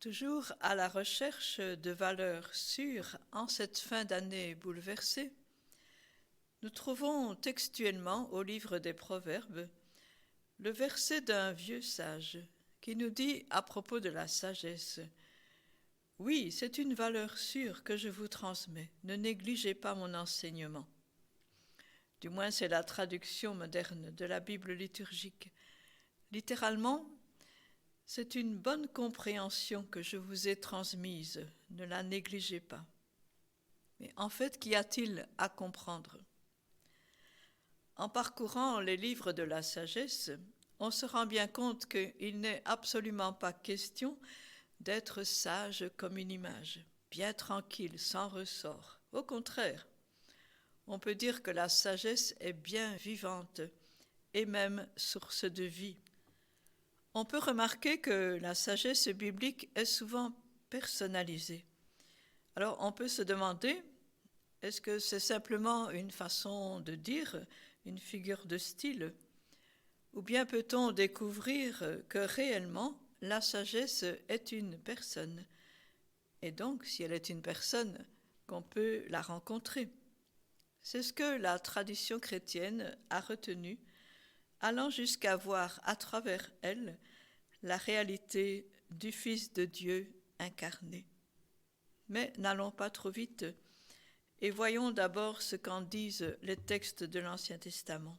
Toujours à la recherche de valeurs sûres en cette fin d'année bouleversée, nous trouvons textuellement au livre des Proverbes le verset d'un vieux sage qui nous dit à propos de la sagesse: « Oui, c'est une valeur sûre que je vous transmets, ne négligez pas mon enseignement. » Du moins, c'est la traduction moderne de la Bible liturgique. Littéralement, c'est une bonne compréhension que je vous ai transmise, ne la négligez pas. Mais en fait, qu'y a-t-il à comprendre? En parcourant les livres de la sagesse, on se rend bien compte qu'il n'est absolument pas question d'être sage comme une image, bien tranquille, sans ressort. Au contraire, on peut dire que la sagesse est bien vivante et même source de vie. On peut remarquer que la sagesse biblique est souvent personnalisée. Alors on peut se demander, est-ce que c'est simplement une façon de dire, une figure de style? Ou bien peut-on découvrir que réellement la sagesse est une personne? Et donc, si elle est une personne, qu'on peut la rencontrer. C'est ce que la tradition chrétienne a retenu, allant jusqu'à voir à travers elle la réalité du Fils de Dieu incarné. Mais n'allons pas trop vite et voyons d'abord ce qu'en disent les textes de l'Ancien Testament.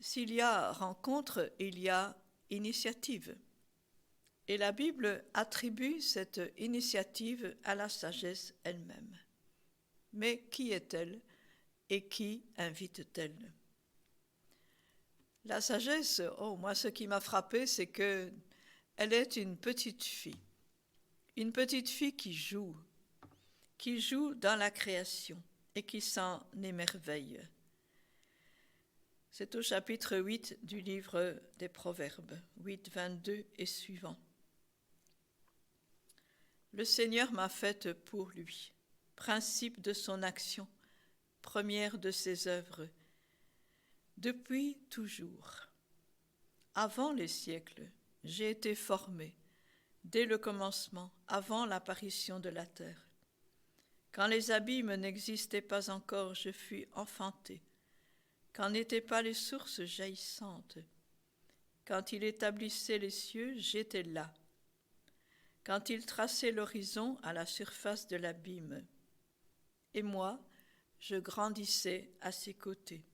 S'il y a rencontre, il y a initiative. Et la Bible attribue cette initiative à la sagesse elle-même. Mais qui est-elle et qui invite-t-elle? La sagesse, moi ce qui m'a frappé, c'est que elle est une petite fille qui joue dans la création et qui s'en émerveille. C'est au chapitre 8 du livre des Proverbes, 8, 22 et suivant. Le Seigneur m'a faite pour lui, principe de son action, première de ses œuvres, depuis toujours. Avant les siècles, j'ai été formée, dès le commencement, avant l'apparition de la terre. Quand les abîmes n'existaient pas encore, je fus enfantée. Quand n'étaient pas les sources jaillissantes. Quand il établissait les cieux, j'étais là. Quand il traçait l'horizon à la surface de l'abîme. Et moi, je grandissais à ses côtés.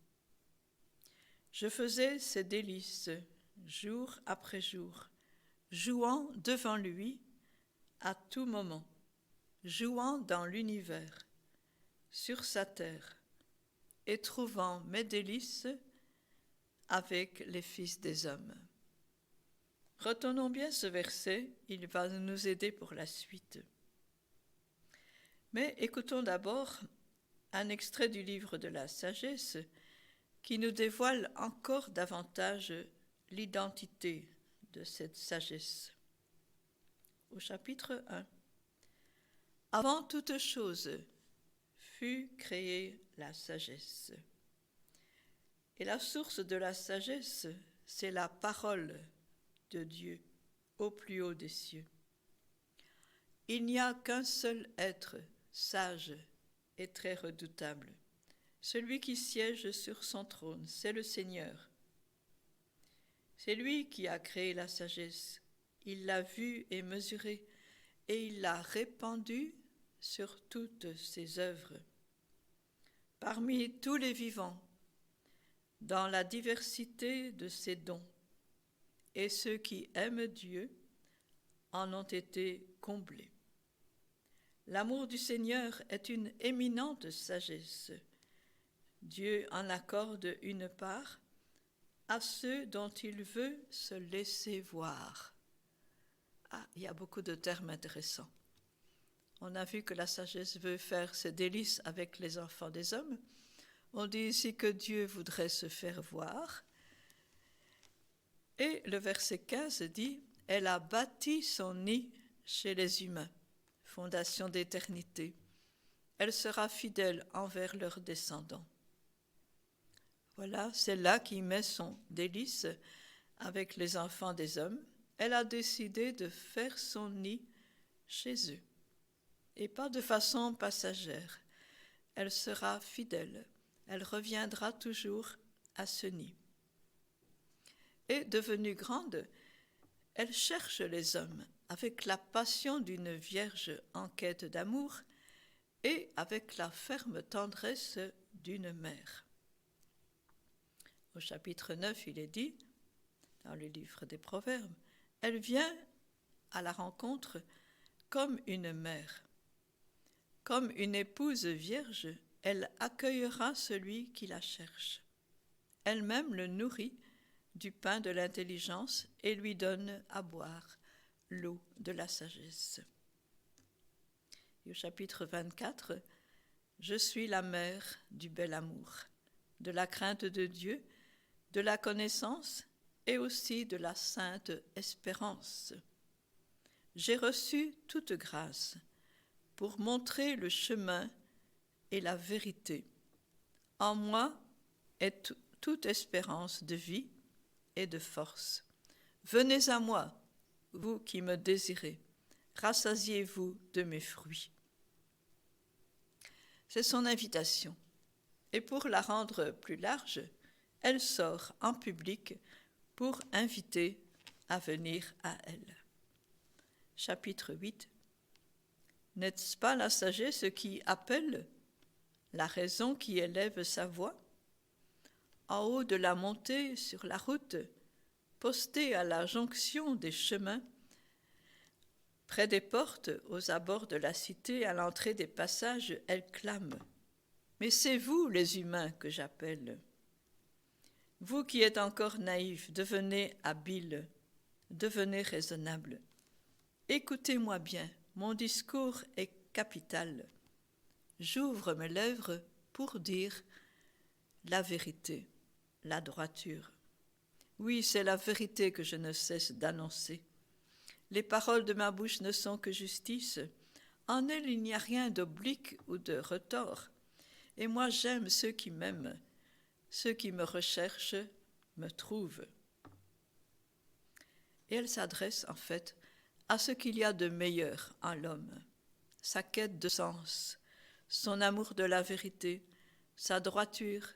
Je faisais ses délices, jour après jour, jouant devant lui à tout moment, jouant dans l'univers, sur sa terre, et trouvant mes délices avec les fils des hommes. Retenons bien ce verset, il va nous aider pour la suite. Mais écoutons d'abord un extrait du livre de la sagesse qui nous dévoile encore davantage l'identité de cette sagesse. Au chapitre 1. Avant toute chose fut créée la sagesse. Et la source de la sagesse, c'est la parole de Dieu au plus haut des cieux. Il n'y a qu'un seul être sage et très redoutable. Celui qui siège sur son trône, c'est le Seigneur. C'est lui qui a créé la sagesse. Il l'a vue et mesurée, et il l'a répandue sur toutes ses œuvres. Parmi tous les vivants, dans la diversité de ses dons, et ceux qui aiment Dieu en ont été comblés. L'amour du Seigneur est une éminente sagesse. Dieu en accorde une part à ceux dont il veut se laisser voir. Il y a beaucoup de termes intéressants. On a vu que la sagesse veut faire ses délices avec les enfants des hommes. On dit ici que Dieu voudrait se faire voir. Et le verset 15 dit « Elle a bâti son nid chez les humains, fondation d'éternité. Elle sera fidèle envers leurs descendants. » Voilà, c'est là qu'il met son délice avec les enfants des hommes elle a décidé de faire son nid chez eux, et pas de façon passagère. Elle sera fidèle, elle reviendra toujours à ce nid. Et devenue grande, elle cherche les hommes avec la passion d'une vierge en quête d'amour et avec la ferme tendresse d'une mère. Au chapitre 9, il est dit, dans le livre des Proverbes, elle vient à la rencontre comme une mère. Comme une épouse vierge, elle accueillera celui qui la cherche. Elle-même le nourrit du pain de l'intelligence et lui donne à boire l'eau de la sagesse. Et au chapitre 24, je suis la mère du bel amour, de la crainte de Dieu, de la connaissance et aussi de la sainte espérance. J'ai reçu toute grâce pour montrer le chemin et la vérité. En moi est toute espérance de vie et de force. Venez à moi, vous qui me désirez, rassasiez-vous de mes fruits. C'est son invitation. Et pour la rendre plus large, elle sort en public pour inviter à venir à elle. Chapitre 8. N'est-ce pas la sagesse qui appelle, la raison qui élève sa voix? En haut de la montée sur la route, postée à la jonction des chemins, près des portes, aux abords de la cité, à l'entrée des passages, elle clame. Mais c'est vous, les humains, que j'appelle. Vous qui êtes encore naïfs, devenez habiles, devenez raisonnables. Écoutez-moi bien, mon discours est capital. J'ouvre mes lèvres pour dire la vérité, la droiture. Oui, c'est la vérité que je ne cesse d'annoncer. Les paroles de ma bouche ne sont que justice. En elles, il n'y a rien d'oblique ou de retort. Et moi, j'aime ceux qui m'aiment. Ceux qui me recherchent me trouvent. Et elle s'adresse en fait à ce qu'il y a de meilleur en l'homme, sa quête de sens, son amour de la vérité, sa droiture,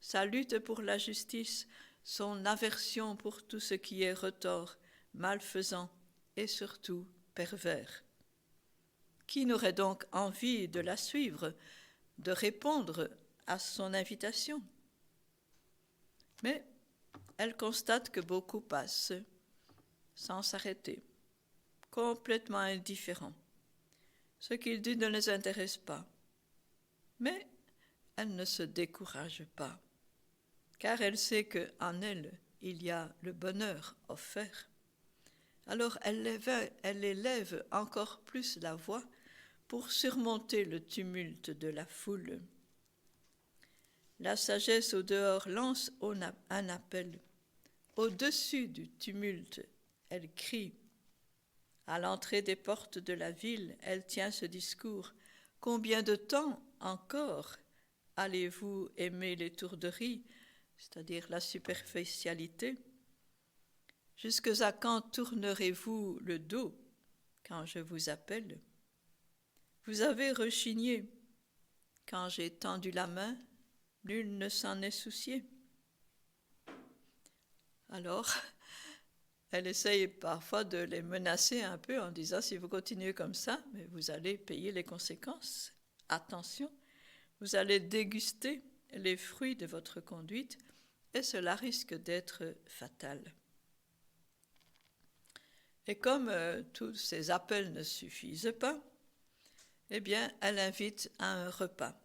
sa lutte pour la justice, son aversion pour tout ce qui est retort, malfaisant et surtout pervers. Qui n'aurait donc envie de la suivre, de répondre à son invitation? Mais elle constate que beaucoup passent sans s'arrêter, complètement indifférents. Ce qu'il dit ne les intéresse pas. Mais elle ne se décourage pas, car elle sait qu'en elle, il y a le bonheur offert. Alors elle élève encore plus la voix pour surmonter le tumulte de la foule. La sagesse au dehors lance un appel. Au-dessus du tumulte, elle crie. À l'entrée des portes de la ville, elle tient ce discours. Combien de temps encore allez-vous aimer l'étourderie, c'est-à-dire la superficialité? Jusqu'à quand tournerez-vous le dos quand je vous appelle? Vous avez rechigné. Quand j'ai tendu la main, nul ne s'en est soucié. Alors, elle essaye parfois de les menacer un peu en disant « si vous continuez comme ça, mais vous allez payer les conséquences. Attention, vous allez déguster les fruits de votre conduite et cela risque d'être fatal. » Et comme tous ces appels ne suffisent pas, eh bien, elle invite à un repas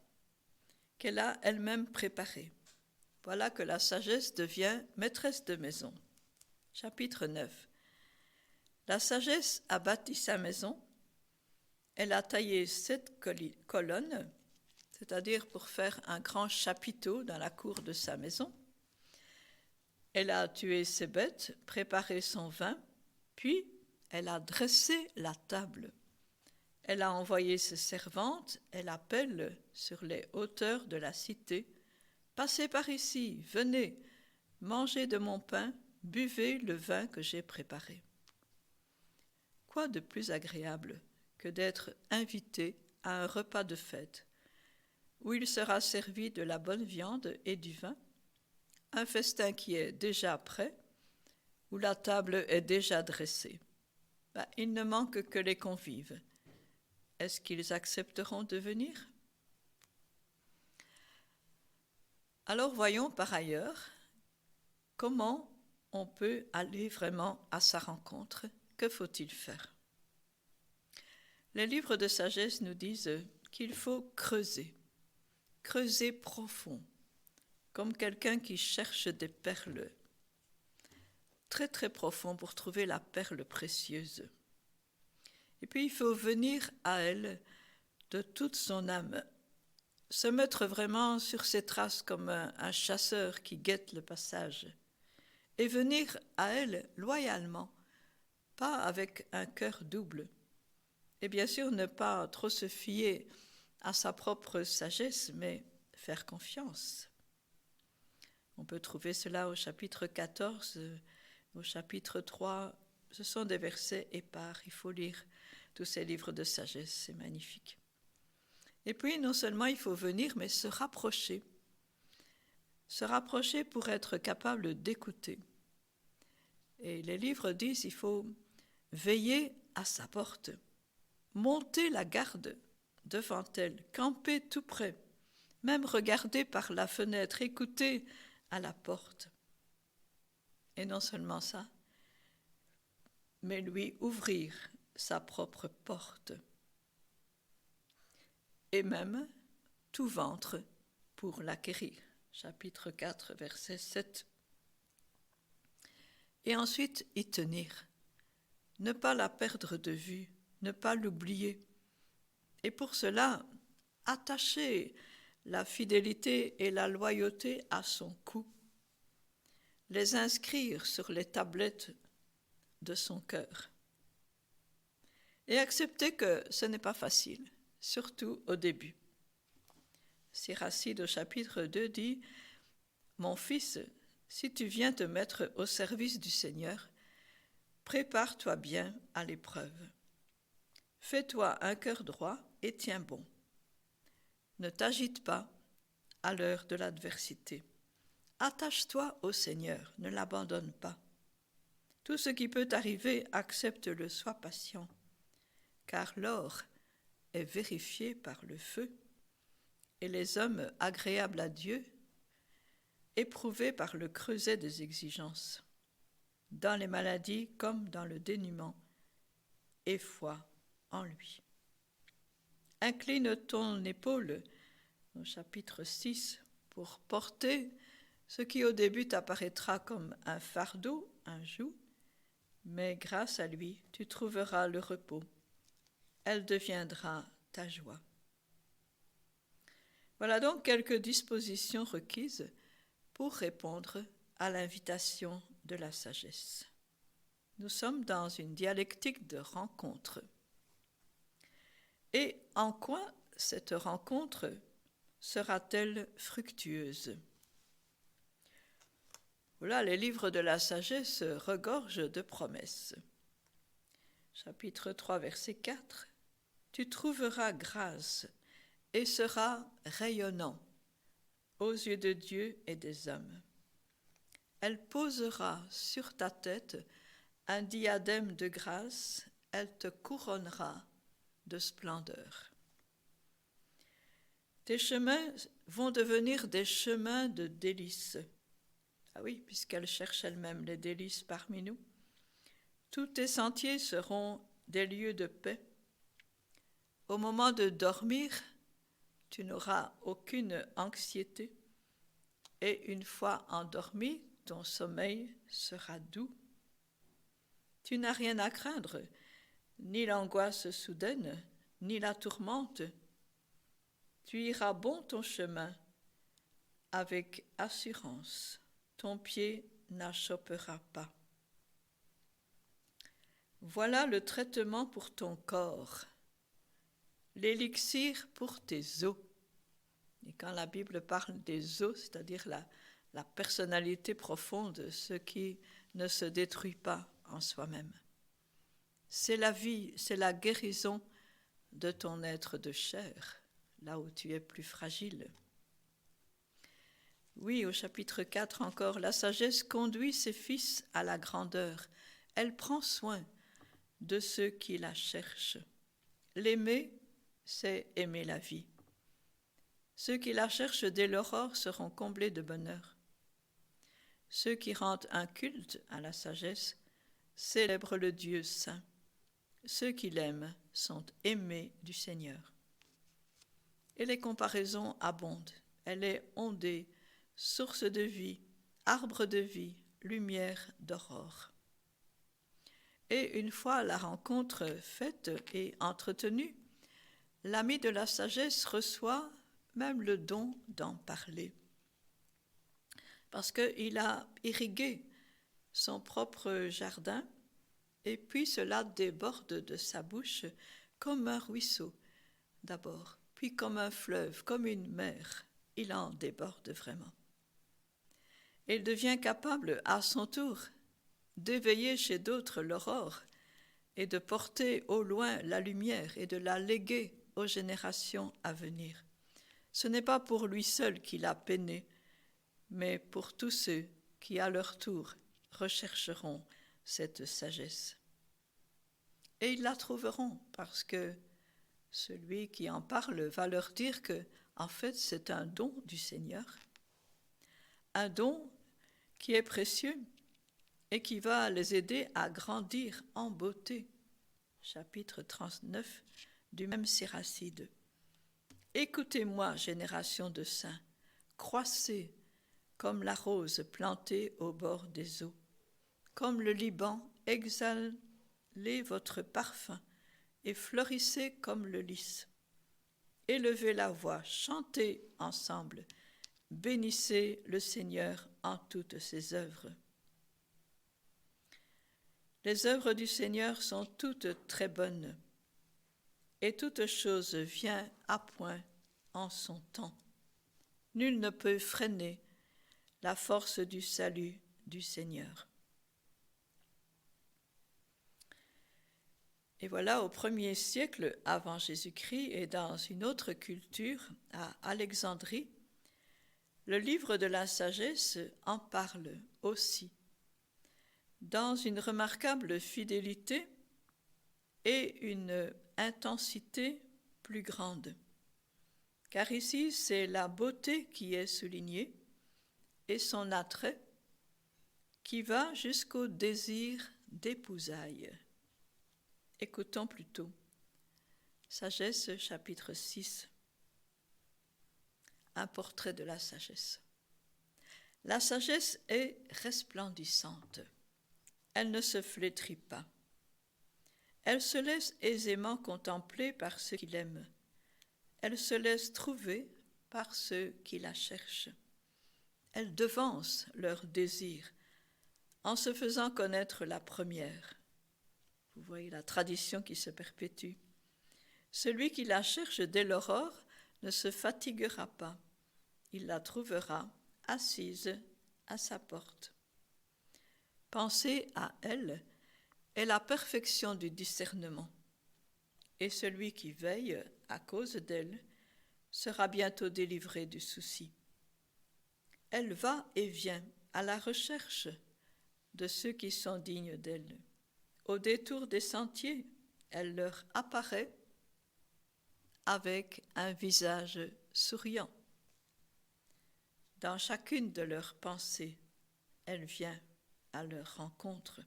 qu'elle a elle-même préparé. Voilà que la sagesse devient maîtresse de maison. Chapitre 9. La sagesse a bâti sa maison. Elle a taillé 7 colonnes, c'est-à-dire pour faire un grand chapiteau dans la cour de sa maison. Elle a tué ses bêtes, préparé son vin, puis elle a dressé la table. Elle a envoyé ses servantes, elle appelle sur les hauteurs de la cité « Passez par ici, venez, mangez de mon pain, buvez le vin que j'ai préparé. » Quoi de plus agréable que d'être invité à un repas de fête, où il sera servi de la bonne viande et du vin, un festin qui est déjà prêt, où la table est déjà dressée. Il ne manque que les convives. Est-ce qu'ils accepteront de venir? Alors voyons par ailleurs comment on peut aller vraiment à sa rencontre. Que faut-il faire? Les livres de sagesse nous disent qu'il faut creuser profond, comme quelqu'un qui cherche des perles, très très profond pour trouver la perle précieuse. Et puis il faut venir à elle de toute son âme, se mettre vraiment sur ses traces comme un chasseur qui guette le passage, et venir à elle loyalement, pas avec un cœur double. Et bien sûr, ne pas trop se fier à sa propre sagesse, mais faire confiance. On peut trouver cela au chapitre 14, au chapitre 3. Ce sont des versets épars. Il faut lire tous ces livres de sagesse, c'est magnifique. Et puis, non seulement il faut venir, mais se rapprocher. Se rapprocher pour être capable d'écouter. Et les livres disent qu'il faut veiller à sa porte, monter la garde devant elle, camper tout près, même regarder par la fenêtre, écouter à la porte. Et non seulement ça, mais lui ouvrir sa propre porte. Et même tout ventre pour l'acquérir. Chapitre 4, verset 7. Et ensuite y tenir, ne pas la perdre de vue, ne pas l'oublier. Et pour cela, attacher la fidélité et la loyauté à son cou, les inscrire sur les tablettes de son cœur. Et accepter que ce n'est pas facile, surtout au début. Siracide au chapitre 2 dit « Mon fils, si tu viens te mettre au service du Seigneur, prépare-toi bien à l'épreuve. Fais-toi un cœur droit et tiens bon. Ne t'agite pas à l'heure de l'adversité. Attache-toi au Seigneur, ne l'abandonne pas. Tout ce qui peut arriver, accepte-le, sois patient, car l'or est vérifié par le feu, et les hommes agréables à Dieu, éprouvés par le creuset des exigences, dans les maladies comme dans le dénuement, et foi en lui. Incline ton épaule, au chapitre 6, pour porter ce qui au début t'apparaîtra comme un fardeau, un joug, mais grâce à lui, tu trouveras le repos. Elle deviendra ta joie. Voilà donc quelques dispositions requises pour répondre à l'invitation de la sagesse. Nous sommes dans une dialectique de rencontre. Et en quoi cette rencontre sera-t-elle fructueuse? Voilà, les livres de la sagesse regorgent de promesses. Chapitre 3, verset 4. Tu trouveras grâce et seras rayonnant aux yeux de Dieu et des hommes. Elle posera sur ta tête un diadème de grâce, elle te couronnera de splendeur. Tes chemins vont devenir des chemins de délices. Ah oui, puisqu'elle cherche elle-même les délices parmi nous. Tous tes sentiers seront des lieux de paix. Au moment de dormir, tu n'auras aucune anxiété. Et une fois endormi, ton sommeil sera doux. Tu n'as rien à craindre, ni l'angoisse soudaine, ni la tourmente. Tu iras bon ton chemin avec assurance. Ton pied n'achoppera pas. Voilà le traitement pour ton corps, l'élixir pour tes os. Et quand la Bible parle des os, c'est-à-dire la personnalité profonde, ce qui ne se détruit pas en soi-même. c'est la vie, c'est la guérison de ton être de chair, là où tu es plus fragile. Oui, au chapitre 4 encore, la sagesse conduit ses fils à la grandeur. Elle prend soin de ceux qui la cherchent. L'aimer, c'est aimer la vie. Ceux qui la cherchent dès l'aurore seront comblés de bonheur. Ceux qui rendent un culte à la sagesse célèbrent le Dieu saint. Ceux qui l'aiment sont aimés du Seigneur. Et les comparaisons abondent. Elle est ondée, source de vie, arbre de vie, lumière d'aurore. Et une fois la rencontre faite et entretenue, l'ami de la sagesse reçoit même le don d'en parler. Parce qu'il a irrigué son propre jardin, et puis cela déborde de sa bouche comme un ruisseau d'abord, puis comme un fleuve, comme une mer. Il en déborde vraiment. Et il devient capable à son tour d'éveiller chez d'autres l'aurore et de porter au loin la lumière et de la léguer aux générations à venir. Ce n'est pas pour lui seul qu'il a peiné, mais pour tous ceux qui, à leur tour, rechercheront cette sagesse. Et ils la trouveront parce que celui qui en parle va leur dire que, en fait, c'est un don du Seigneur, un don qui est précieux et qui va les aider à grandir en beauté. Chapitre 39 du même Siracide. Écoutez-moi, génération de saints, croissez comme la rose plantée au bord des eaux, comme le Liban, exhalez votre parfum et fleurissez comme le lys. Élevez la voix, chantez ensemble, bénissez le Seigneur en toutes ses œuvres. Les œuvres du Seigneur sont toutes très bonnes, et toute chose vient à point en son temps. Nul ne peut freiner la force du salut du Seigneur. Et voilà, au 1er siècle avant Jésus-Christ et dans une autre culture, à Alexandrie, le livre de la sagesse en parle aussi, dans une remarquable fidélité et une intensité plus grande. Car ici, c'est la beauté qui est soulignée et son attrait qui va jusqu'au désir d'épousailles. Écoutons plutôt. Sagesse, chapitre 6. Un portrait de la sagesse. La sagesse est resplendissante. Elle ne se flétrit pas. Elle se laisse aisément contempler par ceux qui l'aiment. Elle se laisse trouver par ceux qui la cherchent. Elle devance leurs désirs en se faisant connaître la première. Vous voyez la tradition qui se perpétue. Celui qui la cherche dès l'aurore ne se fatiguera pas. Il la trouvera assise à sa porte. Penser à elle est la perfection du discernement. Et celui qui veille à cause d'elle sera bientôt délivré du souci. Elle va et vient à la recherche de ceux qui sont dignes d'elle. Au détour des sentiers, elle leur apparaît avec un visage souriant. Dans chacune de leurs pensées, elle vient à leur rencontre.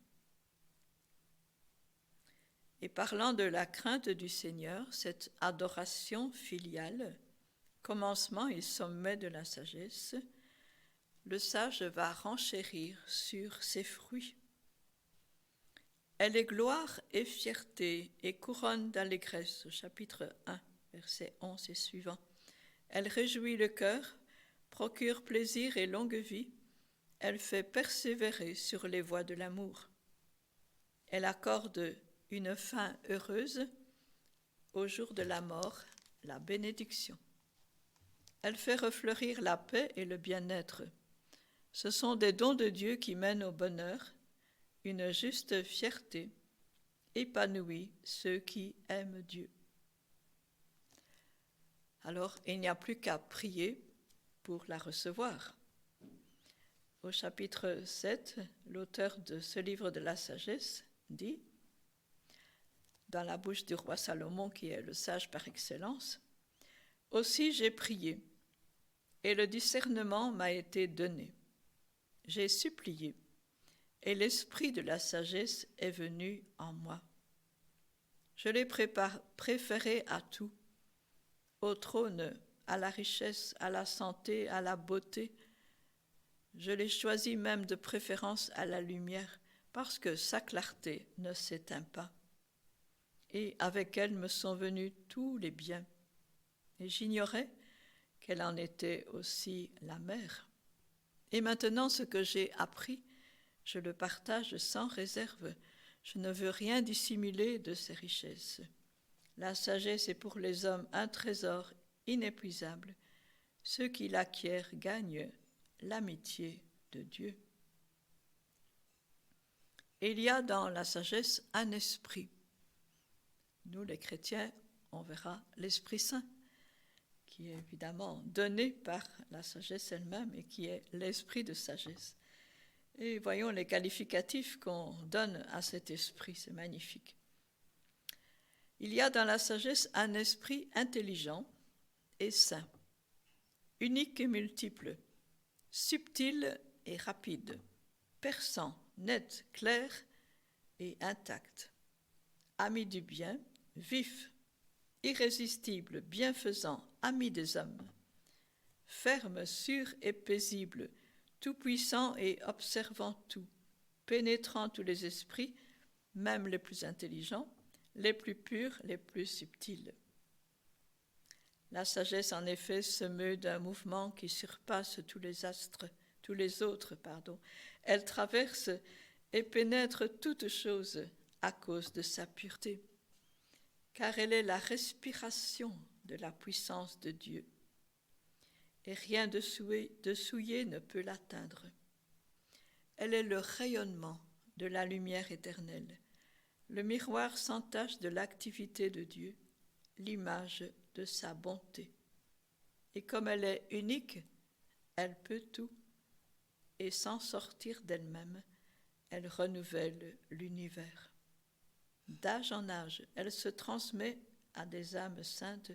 Et parlant de la crainte du Seigneur, cette adoration filiale, commencement et sommet de la sagesse, le sage va renchérir sur ses fruits. Elle est gloire et fierté et couronne d'allégresse, au chapitre 1, versets 11 et suivants. Elle réjouit le cœur, procure plaisir et longue vie. Elle fait persévérer sur les voies de l'amour. Elle accorde une fin heureuse au jour de la mort, la bénédiction. Elle fait refleurir la paix et le bien-être. Ce sont des dons de Dieu qui mènent au bonheur, une juste fierté épanouit ceux qui aiment Dieu. Alors, il n'y a plus qu'à prier pour la recevoir. Au chapitre 7, l'auteur de ce livre de la sagesse dit, dans la bouche du roi Salomon, qui est le sage par excellence, « Aussi j'ai prié, et le discernement m'a été donné. J'ai supplié, et l'esprit de la sagesse est venu en moi. Je l'ai préféré à tout, au trône, à la richesse, à la santé, à la beauté. Je l'ai choisi même de préférence à la lumière, parce que sa clarté ne s'éteint pas. Et avec elle me sont venus tous les biens. Et j'ignorais qu'elle en était aussi la mère. Et maintenant, ce que j'ai appris, je le partage sans réserve. Je ne veux rien dissimuler de ses richesses. La sagesse est pour les hommes un trésor inépuisable. Ceux qui l'acquièrent gagnent l'amitié de Dieu. Il y a dans la sagesse un esprit. Nous, les chrétiens, on verra l'Esprit Saint, qui est évidemment donné par la sagesse elle-même et qui est l'esprit de sagesse. Et voyons les qualificatifs qu'on donne à cet esprit, c'est magnifique. Il y a dans la sagesse un esprit intelligent et saint, unique et multiple, subtil et rapide, perçant, net, clair et intact, ami du bien, vif, irrésistible, bienfaisant, ami des hommes, ferme, sûr et paisible, tout-puissant et observant tout, pénétrant tous les esprits, même les plus intelligents, les plus purs, les plus subtils. La sagesse, en effet, se meut d'un mouvement qui surpasse tous les autres. Elle traverse et pénètre toutes choses à cause de sa pureté, car elle est la respiration de la puissance de Dieu. Et rien de souillé ne peut l'atteindre. Elle est le rayonnement de la lumière éternelle, le miroir sans tache de l'activité de Dieu, l'image de sa bonté. Et comme elle est unique, elle peut tout, et sans sortir d'elle-même, elle renouvelle l'univers. D'âge en âge, elle se transmet à des âmes saintes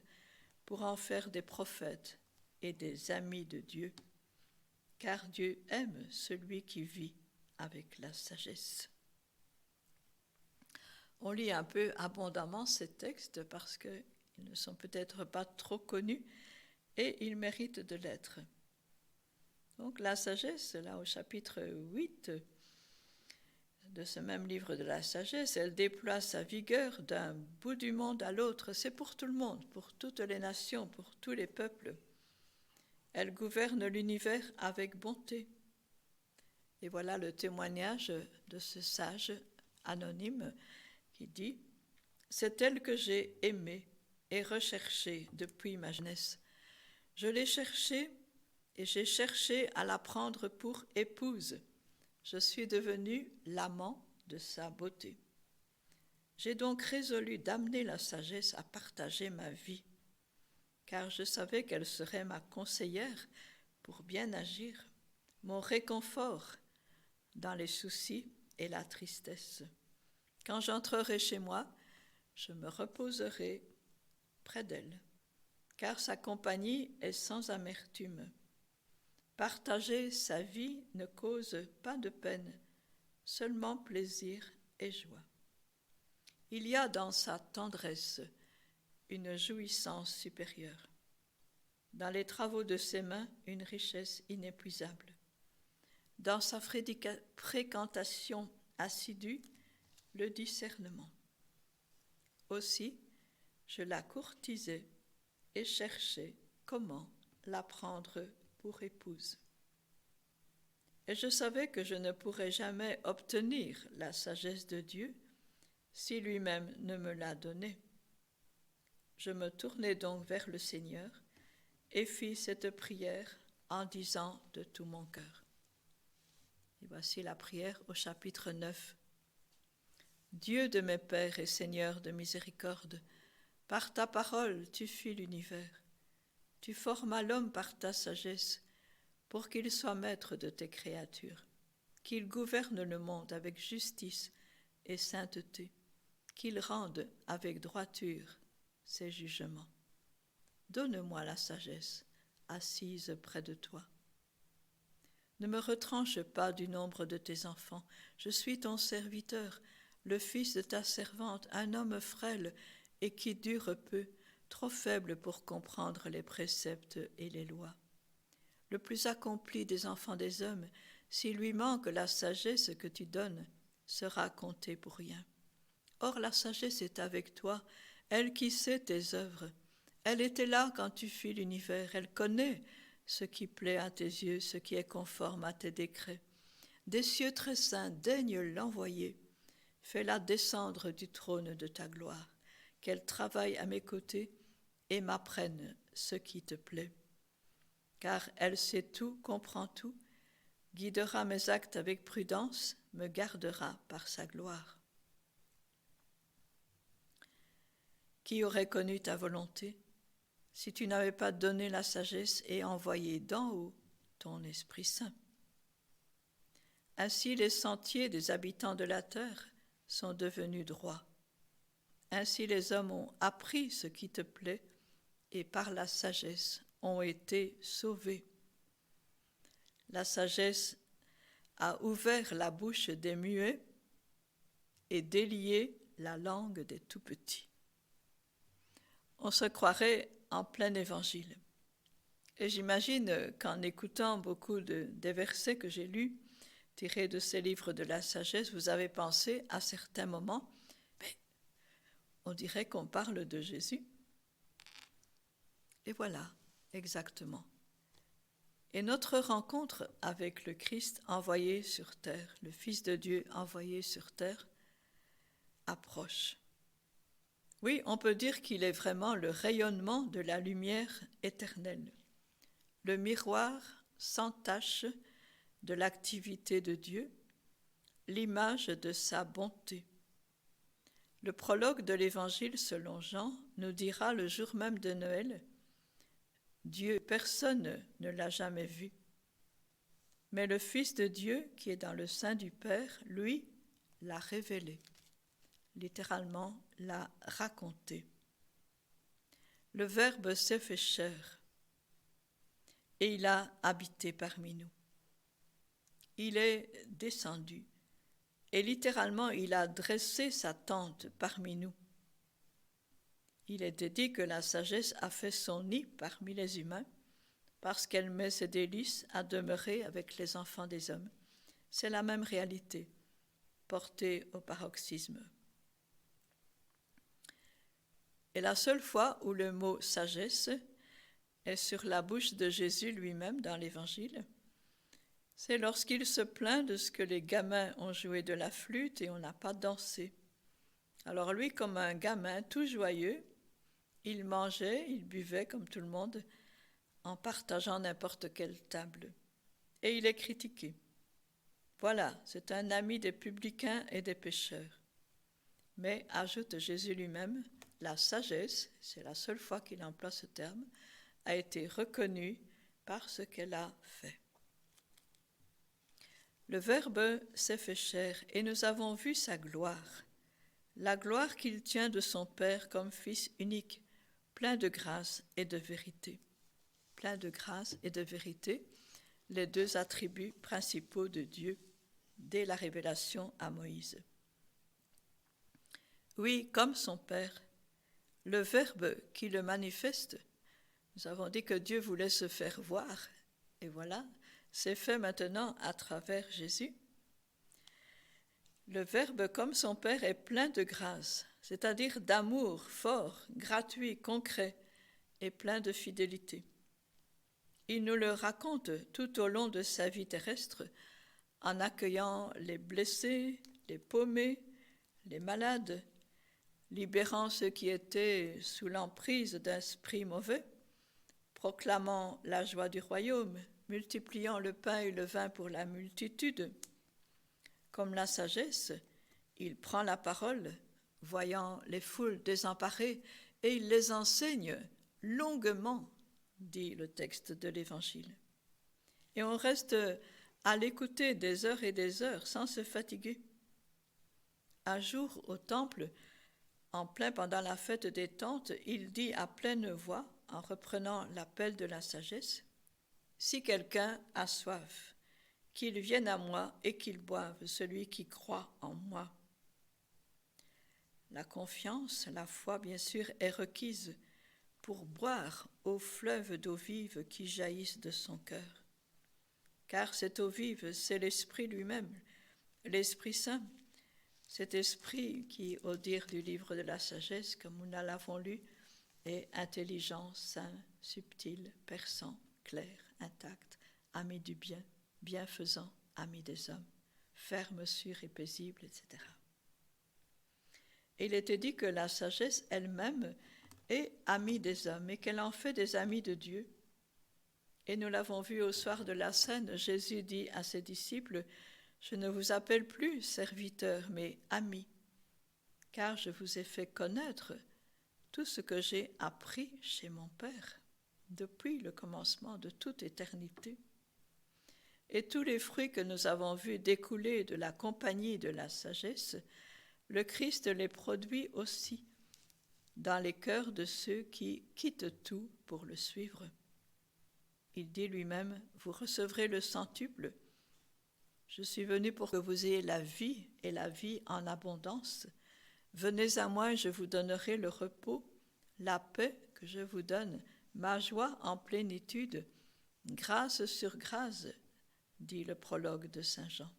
pour en faire des prophètes et des amis de Dieu, car Dieu aime celui qui vit avec la sagesse. On lit un peu abondamment ces textes parce qu'ils ne sont peut-être pas trop connus et ils méritent de l'être. Donc la sagesse, là au chapitre 8 de ce même livre de la sagesse, elle déploie sa vigueur d'un bout du monde à l'autre. C'est pour tout le monde, pour toutes les nations, pour tous les peuples. Elle gouverne l'univers avec bonté. Et voilà le témoignage de ce sage anonyme qui dit « C'est elle que j'ai aimée et recherchée depuis ma jeunesse. Je l'ai cherchée et j'ai cherché à la prendre pour épouse. Je suis devenu l'amant de sa beauté. J'ai donc résolu d'amener la sagesse à partager ma vie, car je savais qu'elle serait ma conseillère pour bien agir, mon réconfort dans les soucis et la tristesse. Quand j'entrerai chez moi, je me reposerai près d'elle, car sa compagnie est sans amertume. Partager sa vie ne cause pas de peine, seulement plaisir et joie. Il y a dans sa tendresse une jouissance supérieure. Dans les travaux de ses mains, une richesse inépuisable. Dans sa fréquentation assidue, le discernement. Aussi, je la courtisais et cherchais comment la prendre pour épouse. Et je savais que je ne pourrais jamais obtenir la sagesse de Dieu si lui-même ne me la donnait. Je me tournai donc vers le Seigneur et fis cette prière en disant de tout mon cœur. Et voici la prière au chapitre 9. Dieu de mes pères et Seigneur de miséricorde, par ta parole tu fis l'univers. Tu formas l'homme par ta sagesse, pour qu'il soit maître de tes créatures, qu'il gouverne le monde avec justice et sainteté, qu'il rende avec droiture ses jugements. Donne-moi la sagesse, assise près de toi. Ne me retranche pas du nombre de tes enfants, je suis ton serviteur, le fils de ta servante, un homme frêle et qui dure peu, trop faible pour comprendre les préceptes et les lois. Le plus accompli des enfants des hommes, s'il lui manque la sagesse que tu donnes, sera compté pour rien. Or la sagesse est avec toi, elle qui sait tes œuvres. Elle était là quand tu fis l'univers, elle connaît ce qui plaît à tes yeux, ce qui est conforme à tes décrets. Des cieux très saints, daigne l'envoyer. Fais-la descendre du trône de ta gloire, qu'elle travaille à mes côtés et m'apprenne ce qui te plaît. Car elle sait tout, comprend tout, guidera mes actes avec prudence, me gardera par sa gloire. Qui aurait connu ta volonté, si tu n'avais pas donné la sagesse et envoyé d'en haut ton Esprit Saint? Ainsi les sentiers des habitants de la terre sont devenus droits. Ainsi les hommes ont appris ce qui te plaît et par la sagesse ont été sauvés. La sagesse a ouvert la bouche des muets et délié la langue des tout-petits. On se croirait en plein évangile. Et j'imagine qu'en écoutant beaucoup des versets que j'ai lus, tirés de ces livres de la sagesse, vous avez pensé à certains moments, mais on dirait qu'on parle de Jésus. Et voilà, exactement. Et notre rencontre avec le Christ envoyé sur terre, le Fils de Dieu envoyé sur terre, approche. Oui, on peut dire qu'il est vraiment le rayonnement de la lumière éternelle, le miroir sans tache de l'activité de Dieu, l'image de sa bonté. Le prologue de l'Évangile selon Jean nous dira le jour même de Noël, Dieu, personne ne l'a jamais vu, mais le Fils de Dieu qui est dans le sein du Père, lui, l'a révélé, littéralement l'a raconté. Le Verbe s'est fait chair et il a habité parmi nous. Il est descendu et littéralement il a dressé sa tente parmi nous. Il était dit que la sagesse a fait son nid parmi les humains parce qu'elle met ses délices à demeurer avec les enfants des hommes. C'est la même réalité, portée au paroxysme. Et la seule fois où le mot « sagesse » est sur la bouche de Jésus lui-même dans l'Évangile, c'est lorsqu'il se plaint de ce que les gamins ont joué de la flûte et on n'a pas dansé. Alors lui, comme un gamin tout joyeux, il mangeait, il buvait comme tout le monde, en partageant n'importe quelle table. Et il est critiqué. Voilà, c'est un ami des publicains et des pécheurs. Mais, ajoute Jésus lui-même, la sagesse, c'est la seule fois qu'il emploie ce terme, a été reconnue par ce qu'elle a fait. Le Verbe s'est fait chair et nous avons vu sa gloire, la gloire qu'il tient de son Père comme Fils unique, plein de grâce et de vérité. Plein de grâce et de vérité, les deux attributs principaux de Dieu dès la révélation à Moïse. Oui, comme son Père, le Verbe qui le manifeste, nous avons dit que Dieu voulait se faire voir, et voilà, c'est fait maintenant à travers Jésus. Le Verbe comme son Père est plein de grâce, c'est-à-dire d'amour fort, gratuit, concret et plein de fidélité. Il nous le raconte tout au long de sa vie terrestre en accueillant les blessés, les paumés, les malades, libérant ceux qui étaient sous l'emprise d'esprits mauvais, proclamant la joie du royaume, multipliant le pain et le vin pour la multitude. Comme la sagesse, il prend la parole, voyant les foules désemparées, et il les enseigne longuement, dit le texte de l'Évangile. Et on reste à l'écouter des heures et des heures sans se fatiguer. Un jour, au temple, en plein pendant la fête des tentes, il dit à pleine voix, en reprenant l'appel de la sagesse, « Si quelqu'un a soif, qu'il vienne à moi et qu'il boive, celui qui croit en moi. » La confiance, la foi, bien sûr, est requise pour boire au fleuve d'eau vive qui jaillissent de son cœur. Car cette eau vive, c'est l'Esprit lui-même, l'Esprit Saint, cet esprit qui, au dire du livre de la sagesse, comme nous l'avons lu, est intelligent, saint, subtil, perçant, clair, intact, ami du bien, bienfaisant, ami des hommes, ferme, sûr et paisible, etc. Il était dit que la sagesse elle-même est amie des hommes et qu'elle en fait des amis de Dieu. Et nous l'avons vu au soir de la Cène, Jésus dit à ses disciples, « Je ne vous appelle plus serviteurs, mais amis, car je vous ai fait connaître tout ce que j'ai appris chez mon Père depuis le commencement de toute éternité. » Et tous les fruits que nous avons vus découler de la compagnie de la sagesse, le Christ les produit aussi dans les cœurs de ceux qui quittent tout pour le suivre. Il dit lui-même, « Vous recevrez le centuple. Je suis venu pour que vous ayez la vie et la vie en abondance. Venez à moi et je vous donnerai le repos, la paix que je vous donne, ma joie en plénitude, grâce sur grâce, dit le prologue de Saint Jean. »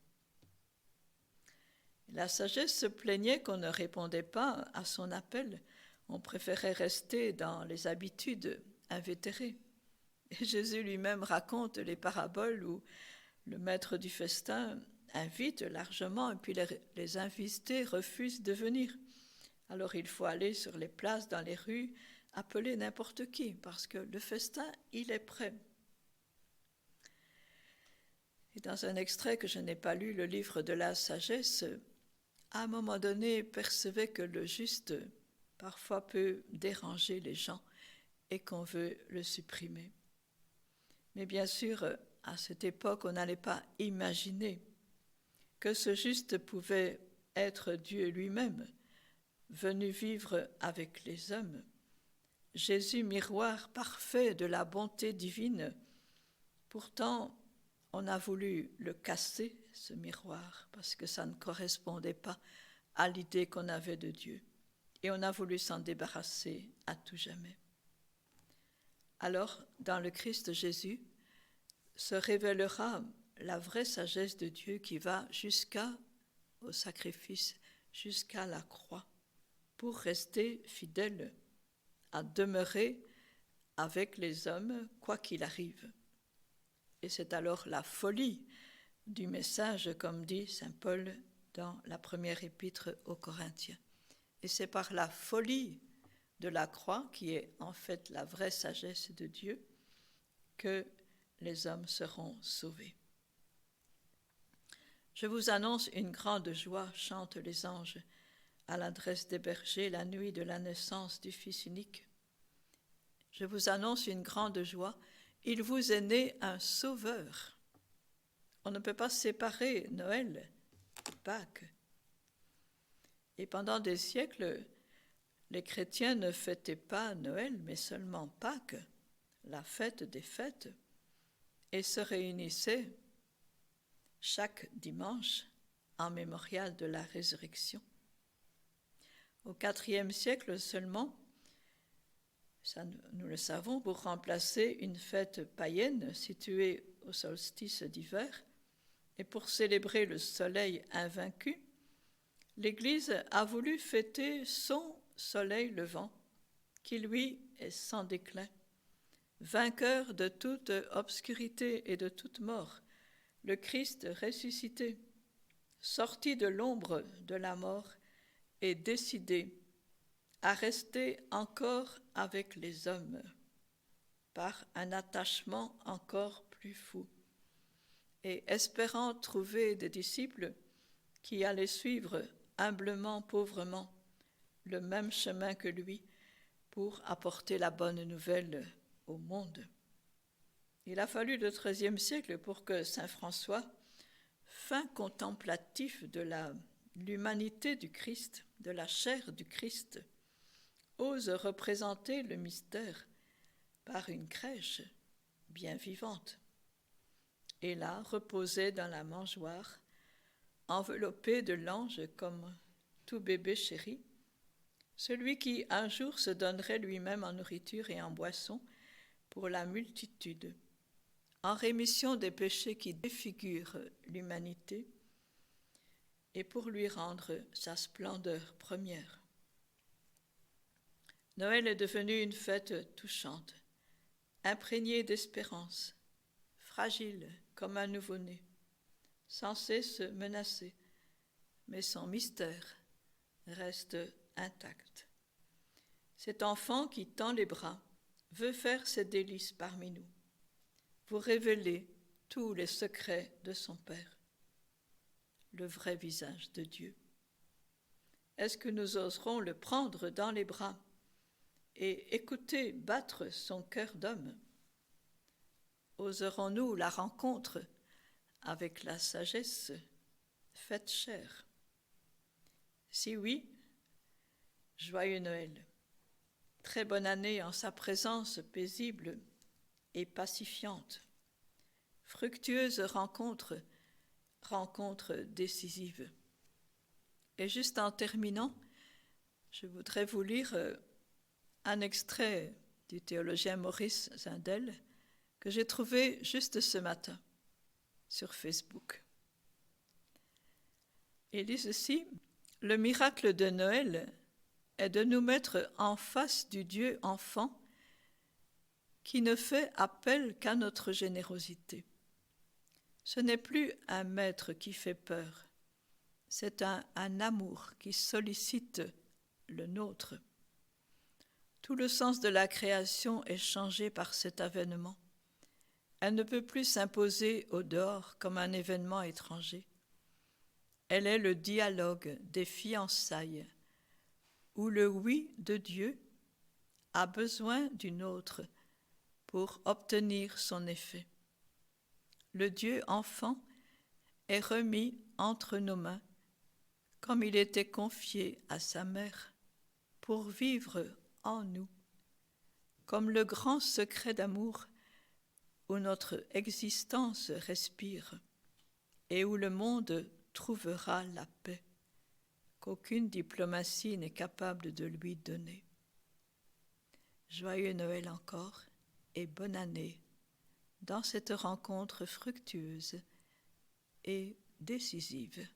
La sagesse se plaignait qu'on ne répondait pas à son appel. On préférait rester dans les habitudes invétérées. Et Jésus lui-même raconte les paraboles où le maître du festin invite largement et puis les invités refusent de venir. Alors il faut aller sur les places, dans les rues, appeler n'importe qui parce que le festin, il est prêt. Et dans un extrait que je n'ai pas lu, le livre de la sagesse, à un moment donné, percevait que le juste parfois peut déranger les gens et qu'on veut le supprimer. Mais bien sûr, à cette époque, on n'allait pas imaginer que ce juste pouvait être Dieu lui-même, venu vivre avec les hommes. Jésus, miroir parfait de la bonté divine. Pourtant, on a voulu le casser, ce miroir, parce que ça ne correspondait pas à l'idée qu'on avait de Dieu. Et on a voulu s'en débarrasser à tout jamais. Alors, dans le Christ Jésus, se révélera la vraie sagesse de Dieu qui va jusqu'au sacrifice, jusqu'à la croix, pour rester fidèle à demeurer avec les hommes, quoi qu'il arrive. Et c'est alors la folie du message, comme dit saint Paul dans la première épître aux Corinthiens. Et c'est par la folie de la croix, qui est en fait la vraie sagesse de Dieu, que les hommes seront sauvés. Je vous annonce une grande joie, chantent les anges, à l'adresse des bergers la nuit de la naissance du Fils unique. Je vous annonce une grande joie, il vous est né un sauveur. On ne peut pas séparer Noël et Pâques. Et pendant des siècles, les chrétiens ne fêtaient pas Noël, mais seulement Pâques, la fête des fêtes, et se réunissaient chaque dimanche en mémorial de la résurrection. Au IVe siècle seulement, ça nous le savons, pour remplacer une fête païenne située au solstice d'hiver et pour célébrer le soleil invaincu, l'Église a voulu fêter son soleil levant, qui lui est sans déclin, vainqueur de toute obscurité et de toute mort, le Christ ressuscité, sorti de l'ombre de la mort et décidé à rester encore avec les hommes par un attachement encore plus fou et espérant trouver des disciples qui allaient suivre humblement, pauvrement, le même chemin que lui pour apporter la bonne nouvelle au monde. Il a fallu le XIIIe siècle pour que saint François, fin contemplatif de l'humanité du Christ, de la chair du Christ, ose représenter le mystère par une crèche bien vivante. Et là, reposait dans la mangeoire, enveloppé de l'ange comme tout bébé chéri, celui qui un jour se donnerait lui-même en nourriture et en boisson pour la multitude, en rémission des péchés qui défigurent l'humanité et pour lui rendre sa splendeur première. Noël est devenu une fête touchante, imprégnée d'espérance, fragile comme un nouveau-né, censé se menacer, mais son mystère reste intact. Cet enfant qui tend les bras veut faire ses délices parmi nous, vous révéler tous les secrets de son Père, le vrai visage de Dieu. Est-ce que nous oserons le prendre dans les bras et écouter battre son cœur d'homme? Oserons-nous la rencontre avec la sagesse faite chair? Si oui, joyeux Noël, très bonne année en sa présence paisible et pacifiante, fructueuse rencontre décisive. Et juste en terminant, je voudrais vous lire un extrait du théologien Maurice Zindel que j'ai trouvé juste ce matin sur Facebook. Il dit ceci: « Le miracle de Noël est de nous mettre en face du Dieu enfant qui ne fait appel qu'à notre générosité. Ce n'est plus un maître qui fait peur, c'est un amour qui sollicite le nôtre. Tout le sens de la création est changé par cet avènement. Elle ne peut plus s'imposer au dehors comme un événement étranger. Elle est le dialogue des fiançailles, où le oui de Dieu a besoin d'une autre pour obtenir son effet. Le Dieu enfant est remis entre nos mains, comme il était confié à sa mère, pour vivre en nous, comme le grand secret d'amour où notre existence respire et où le monde trouvera la paix qu'aucune diplomatie n'est capable de lui donner. Joyeux Noël encore et bonne année dans cette rencontre fructueuse et décisive.